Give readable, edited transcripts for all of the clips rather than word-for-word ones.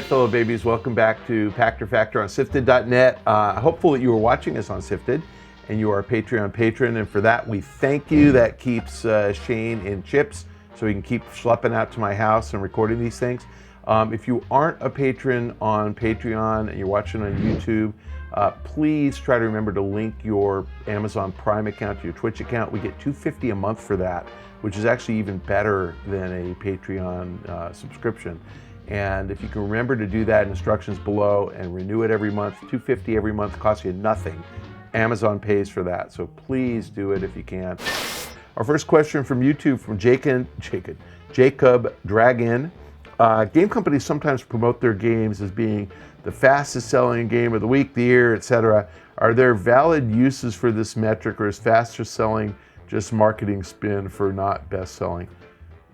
right, fellow babies, welcome back to Pachter Factor on SIFTD.net. Hopefully you are watching us on SIFTD and you are a Patreon patron, and for that we thank you. That keeps Shane in chips so he can keep schlepping out to my house and recording these things. If you aren't a patron on Patreon and you're watching on YouTube, please try to remember to link your Amazon Prime account to your Twitch account. We get $2.50 a month for that, which is actually even better than a Patreon subscription. And if you can remember to do that, instructions below, and renew it every month. $2.50 every month costs you nothing. Amazon pays for that, so please do it if you can. Our first question from YouTube from Jacob Dragon. Game companies sometimes promote their games as being the fastest selling game of the week, the year, etc. Are there valid uses for this metric, or is faster selling just marketing spin for not best selling?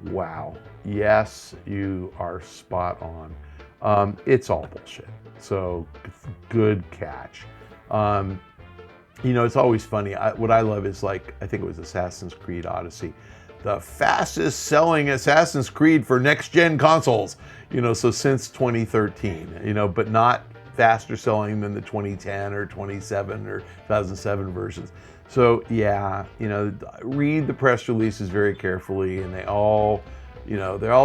Wow. Yes, you are spot on. It's all bullshit. So good catch. You know, it's always funny. What I love is, like, I think it was Assassin's Creed Odyssey, the fastest selling Assassin's Creed for next gen consoles, you know, so since 2013, you know, but not faster selling than the 2010 or 2007 or 2007 versions. So yeah, you know, read the press releases very carefully, and they all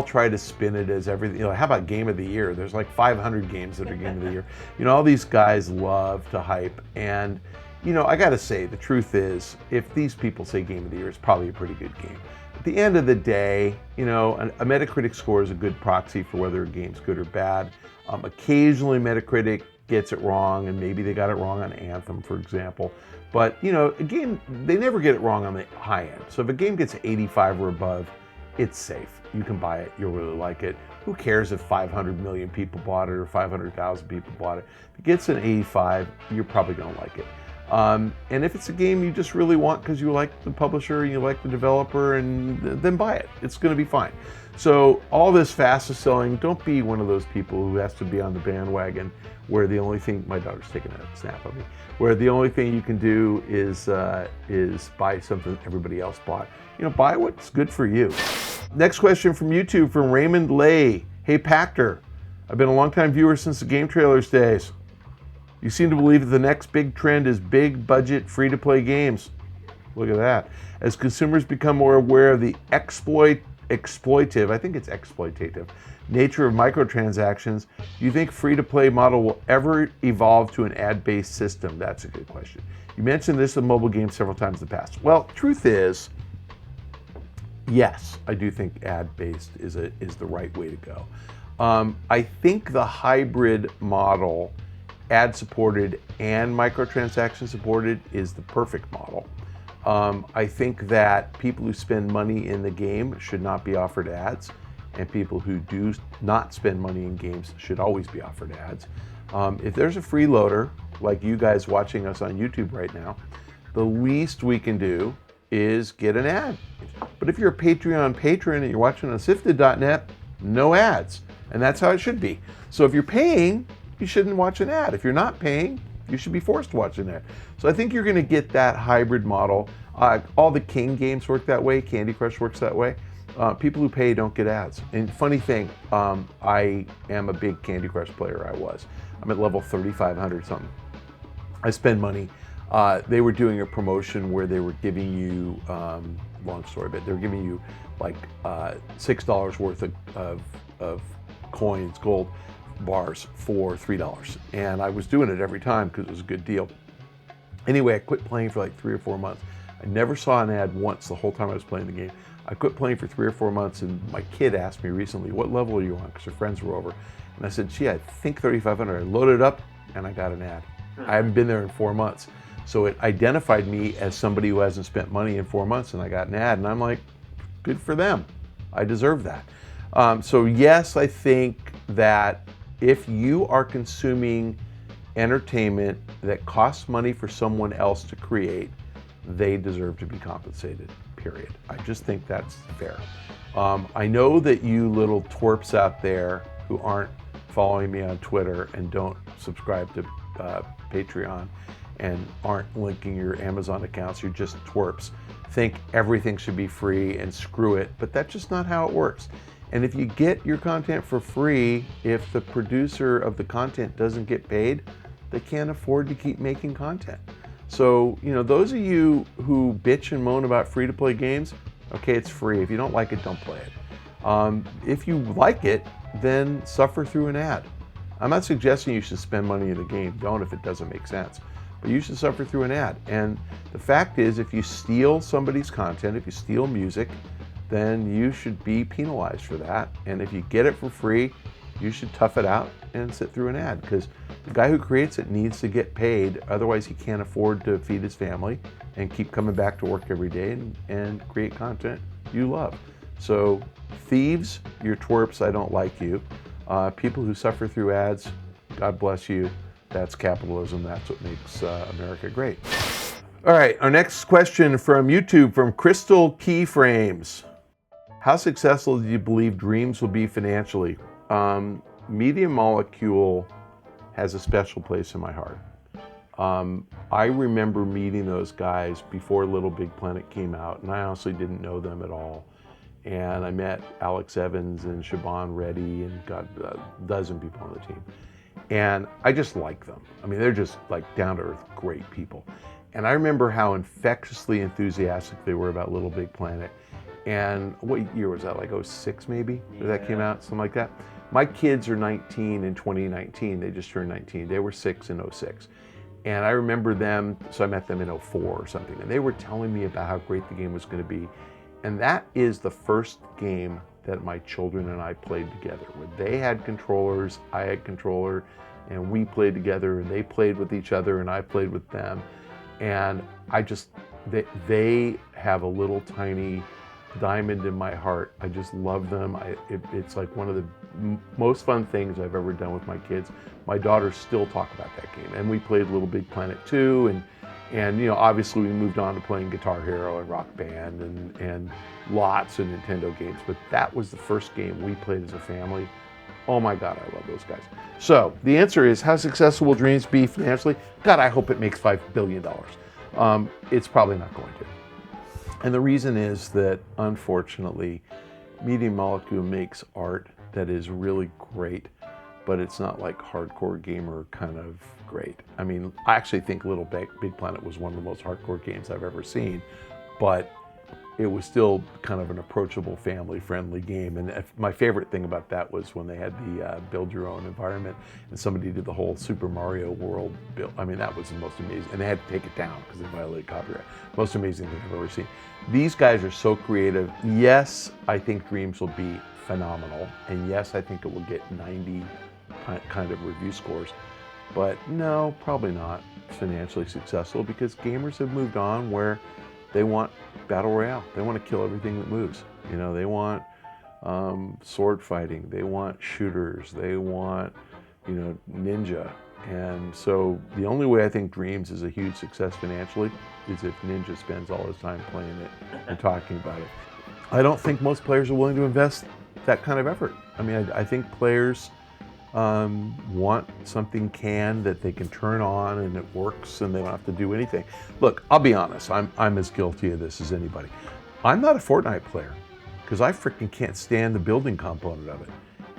try to spin it as everything. You know, how about Game of the Year? There's like 500 games that are Game of the Year. You know, all these guys love to hype, and you know, I gotta say, the truth is, if these people say Game of the Year, it's probably a pretty good game. At the end of the day, you know, a Metacritic score is a good proxy for whether a game's good or bad. Occasionally Metacritic gets it wrong, and maybe they got it wrong on Anthem, for example. But, you know, a game, they never get it wrong on the high end. So if a game gets 85 or above, it's safe. You can buy it, you'll really like it. Who cares if 500 million people bought it or 500,000 people bought it? If it gets an 85, you're probably gonna like it. And if it's a game you just really want because you like the publisher and you like the developer, and then buy it. It's going to be fine. So all this fastest selling, don't be one of those people who has to be on the bandwagon where the only thing, my daughter's taking a snap of me, where the only thing you can do is buy something everybody else bought. You know, buy what's good for you. Next question from YouTube from Raymond Lay. Hey Pachter, I've been a longtime viewer since the Game Trailers days. You seem to believe that the next big trend is big budget free-to-play games. Look at that. As consumers become more aware of the exploitative, I think it's exploitative, nature of microtransactions, do you think free-to-play model will ever evolve to an ad-based system? That's a good question. You mentioned this in mobile games several times in the past. Well, truth is, yes, I do think ad-based is the right way to go. I think the hybrid model, ad-supported and microtransaction supported, is the perfect model. I think that people who spend money in the game should not be offered ads, and people who do not spend money in games should always be offered ads. If there's a freeloader, like you guys watching us on YouTube right now, the least we can do is get an ad. But if you're a Patreon patron and you're watching on SIFTD.net, no ads. And that's how it should be. So if you're paying, you shouldn't watch an ad. If you're not paying, you should be forced to watch an ad. So I think you're going to get that hybrid model. All the King games work that way. Candy Crush works that way. People who pay don't get ads. And funny thing, I am a big Candy Crush player. I'm at level 3,500 something. I spend money. They were doing a promotion where they were giving you, long story, but they were giving you like $6 worth of coins, gold bars for $3, and I was doing it every time because it was a good deal. Anyway, I quit playing for like 3 or 4 months. I never saw an ad once the whole time I was playing the game. I quit playing for 3 or 4 months, and my kid asked me recently, what level are you on? Because her friends were over. And I said, gee, I think 3,500. I loaded it up and I got an ad. I haven't been there in 4 months. So it identified me as somebody who hasn't spent money in 4 months, and I got an ad, and I'm like, good for them. I deserve that. So yes, I think that if you are consuming entertainment that costs money for someone else to create, they deserve to be compensated, period. I just think that's fair. I know that you little twerps out there who aren't following me on Twitter and don't subscribe to Patreon and aren't linking your Amazon accounts, you're just twerps, think everything should be free and screw it, but that's just not how it works. And if you get your content for free, if the producer of the content doesn't get paid, they can't afford to keep making content. So, those of you who bitch and moan about free-to-play games, okay, it's free. If you don't like it, don't play it. If you like it, then suffer through an ad. I'm not suggesting you should spend money in the game. Don't if it doesn't make sense. But you should suffer through an ad. And the fact is, if you steal somebody's content, if you steal music, then you should be penalized for that. And if you get it for free, you should tough it out and sit through an ad, because the guy who creates it needs to get paid. Otherwise, he can't afford to feed his family and keep coming back to work every day and create content you love. So thieves, you're twerps, I don't like you. People who suffer through ads, God bless you. That's capitalism. That's what makes America great. All right, our next question from YouTube, from Crystal Keyframes. How successful do you believe Dreams will be financially? Media Molecule has a special place in my heart. I remember meeting those guys before Little Big Planet came out, and I honestly didn't know them at all. And I met Alex Evans and Siobhan Reddy and got a dozen people on the team. And I just like them. I mean, they're just like down-to-earth, great people. And I remember how infectiously enthusiastic they were about Little Big Planet. And what year was that, like 06 maybe? Yeah. That came out, something like that. My kids are 19 in 2019, they just turned 19. They were 6 in 06. And I remember them, so I met them in 04 or something, and they were telling me about how great the game was gonna be. And that is the first game that my children and I played together, where they had controllers, I had controller, and we played together, and they played with each other, and I played with them. And they have a little tiny diamond in my heart. I just love them. It's like one of the most fun things I've ever done with my kids. My daughters still talk about that game. And we played Little Big Planet 2, and obviously we moved on to playing Guitar Hero and Rock Band and lots of Nintendo games, but that was the first game we played as a family. Oh my God, I love those guys. So the answer is, how successful will Dreams be financially? God, I hope it makes $5 billion. It's probably not going to. And the reason is that, unfortunately, Media Molecule makes art that is really great, but it's not like hardcore gamer kind of great. I mean, I actually think Little Big Planet was one of the most hardcore games I've ever seen, but it was still kind of an approachable, family-friendly game. And my favorite thing about that was when they had the build your own environment, and somebody did the whole Super Mario World build. I mean, that was the most amazing. And they had to take it down because they violated copyright. Most amazing thing I've ever seen. These guys are so creative. Yes, I think Dreams will be phenomenal. And yes, I think it will get 90 kind of review scores. But no, probably not financially successful, because gamers have moved on where they want battle royale. They want to kill everything that moves. They want sword fighting. They want shooters. They want, ninja. And so the only way I think Dreams is a huge success financially is if Ninja spends all his time playing it and talking about it. I don't think most players are willing to invest that kind of effort. I mean, I think players want something that they can turn on and it works and they don't have to do anything. Look, I'll be honest, I'm as guilty of this as anybody. I'm not a Fortnite player because I freaking can't stand the building component of it.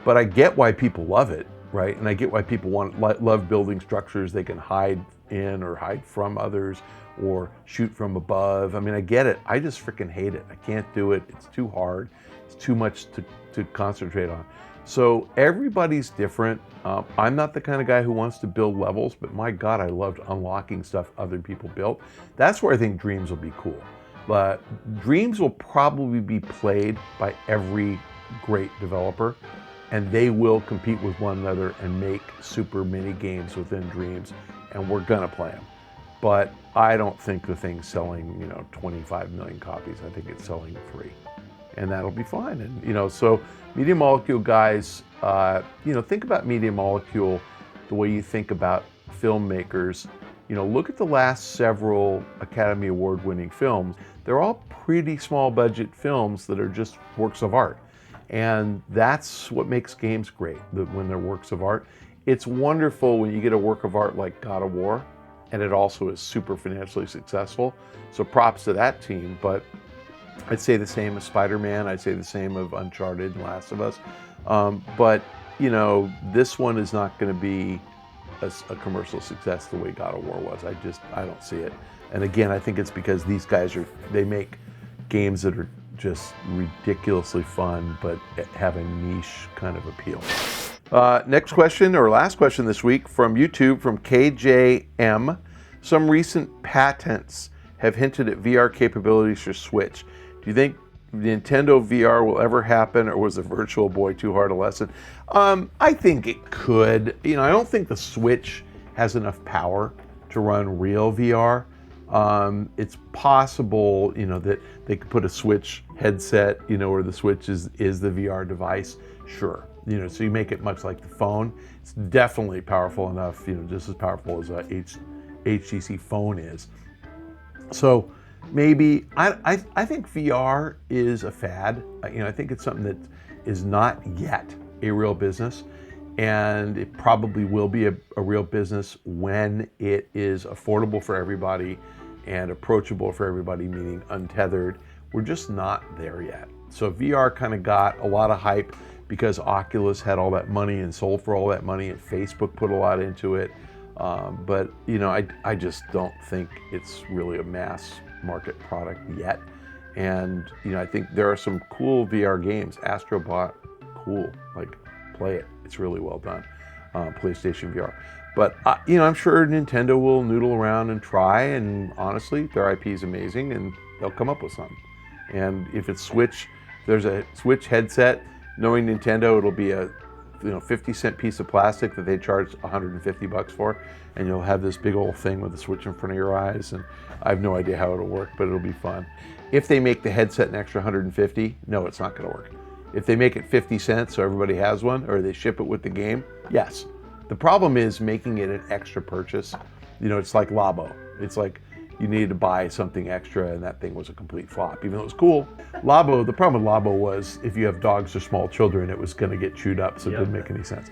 But I get why people love it, right? And I get why people love building structures they can hide in or hide from others or shoot from above. I mean, I get it. I just freaking hate it. I can't do it. It's too hard. It's too much to concentrate on. So everybody's different. I'm not the kind of guy who wants to build levels, but my God, I loved unlocking stuff other people built. That's where I think Dreams will be cool. But Dreams will probably be played by every great developer, and they will compete with one another and make super mini games within Dreams, and we're gonna play them. But I don't think the thing's selling, 25 million copies. I think it's selling 3. And that'll be fine. And so Media Molecule guys, think about Media Molecule the way you think about filmmakers. Look at the last several Academy Award winning films. They're all pretty small budget films that are just works of art. And that's what makes games great, when they're works of art. It's wonderful when you get a work of art like God of War, and it also is super financially successful. So props to that team. But I'd say the same of Spider-Man. I'd say the same of Uncharted and Last of Us. But, you know, this one is not going to be a commercial success the way God of War was. I don't see it. And again, I think it's because these guys they make games that are just ridiculously fun, but have a niche kind of appeal. Next question, or last question this week from YouTube, from KJM. Some recent patents have hinted at VR capabilities for Switch. Do you think Nintendo VR will ever happen, or was the Virtual Boy too hard a lesson? I think it could. You know, I don't think the Switch has enough power to run real VR. It's possible, you know, that they could put a Switch headset, you know, where the Switch is the VR device. Sure. You know, so you make it much like the phone. It's definitely powerful enough, you know, just as powerful as a HTC phone is. So maybe, I think VR is a fad. You know, I think it's something that is not yet a real business, and it probably will be a real business when it is affordable for everybody and approachable for everybody, meaning untethered. We're just not there yet. So VR kind of got a lot of hype because Oculus had all that money and sold for all that money, and Facebook put a lot into it. But, you know, I just don't think it's really a mass market product yet. And, you know, I think there are some cool VR games. Astrobot, cool, like, play it. It's really well done. PlayStation VR. But, you know, I'm sure Nintendo will noodle around and try, and honestly, their IP is amazing, and they'll come up with something. And if it's Switch, there's a Switch headset, knowing Nintendo, it'll be a 50-cent piece of plastic that they charge $150 for, and you'll have this big old thing with the Switch in front of your eyes, and I have no idea how it'll work, but it'll be fun. If they make the headset an extra $150, no, it's not going to work. If they make it 50 cents so everybody has one, or they ship it with the game, yes. The problem is making it an extra purchase. You know, it's like Labo. It's like you needed to buy something extra, and that thing was a complete flop, even though it was cool. Labo, the problem with Labo was if you have dogs or small children, it was going to get chewed up, so it didn't make any sense.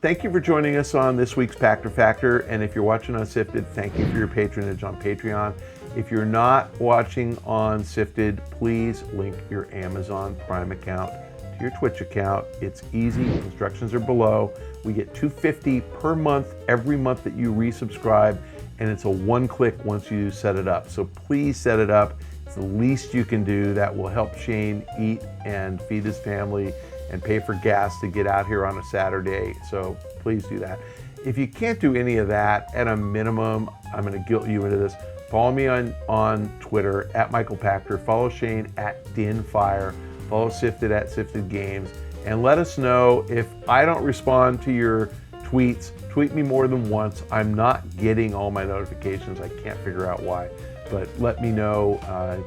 Thank you for joining us on this week's Pachter Factor, and if you're watching on SIFTD, thank you for your patronage on Patreon. If you're not watching on SIFTD, please link your Amazon Prime account to your Twitch account. It's easy. Instructions are below. We get $2.50 per month every month that you resubscribe, and it's a one-click once you set it up. So please set it up. It's the least you can do. That will help Shane eat and feed his family and pay for gas to get out here on a Saturday. So please do that. If you can't do any of that, at a minimum, I'm going to guilt you into this. Follow me on Twitter at Michael Pachter. Follow Shane at DinFire. Follow SIFTD at SIFTD Games. And let us know if I don't respond to your tweets. Tweet me more than once. I'm not getting all my notifications. I can't figure out why. But let me know.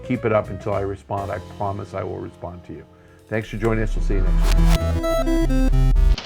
Keep it up until I respond. I promise I will respond to you. Thanks for joining us. We'll see you next week.